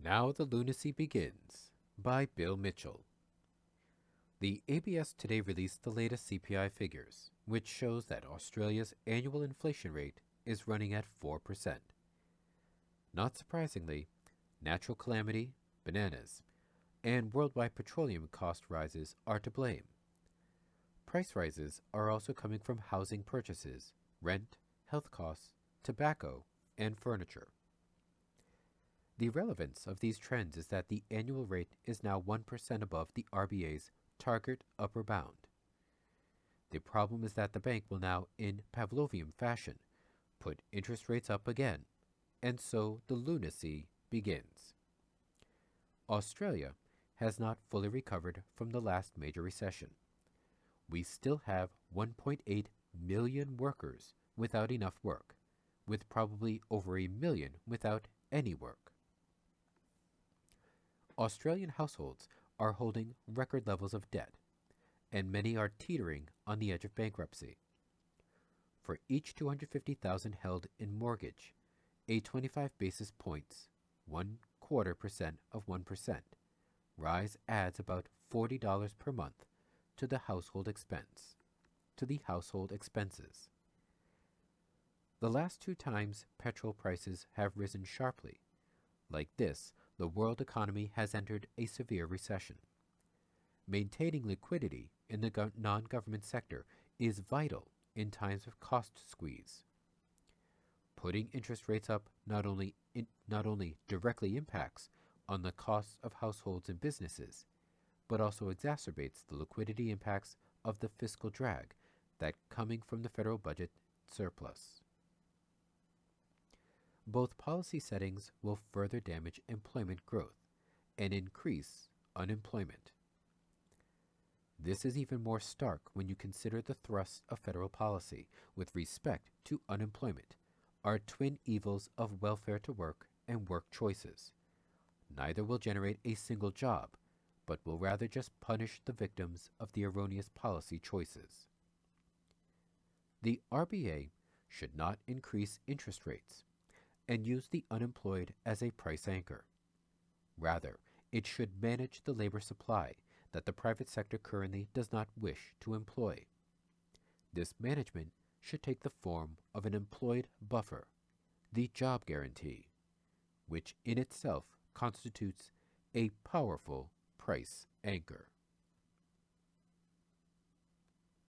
Now the Lunacy Begins by Bill Mitchell. The ABS today released the latest CPI figures, which shows that Australia's annual inflation rate is running at 4%. Not surprisingly, natural calamity, bananas, and worldwide petroleum cost rises are to blame. Price rises are also coming from housing purchases, rent, health costs, tobacco, and furniture. The relevance of these trends is that the annual rate is now 1% above the RBA's target upper bound. The problem is that the bank will now, in Pavlovian fashion, put interest rates up again, and so the lunacy begins. Australia has not fully recovered from the last major recession. We still have 1.8 million workers without enough work, with probably over a million without any work. Australian households are holding record levels of debt, and many are teetering on the edge of bankruptcy. For each $250,000 held in mortgage, a 25 basis points, 1/4% of 1%, rise adds about $40 per month to the household expenses. The last two times petrol prices have risen sharply. Like this, the world economy has entered a severe recession. Maintaining liquidity in the non-government sector is vital in times of cost squeeze. Putting interest rates up not only directly impacts on the costs of households and businesses, but also exacerbates the liquidity impacts of the fiscal drag that coming from the federal budget surplus. Both policy settings will further damage employment growth and increase unemployment. This is even more stark when you consider the thrust of federal policy with respect to unemployment, our twin evils of welfare to work and work choices. Neither will generate a single job, but will rather just punish the victims of the erroneous policy choices. The RBA should not increase interest rates and use the unemployed as a price anchor. Rather, it should manage the labor supply that the private sector currently does not wish to employ. This management should take the form of an employed buffer, the job guarantee, which in itself constitutes a powerful price anchor.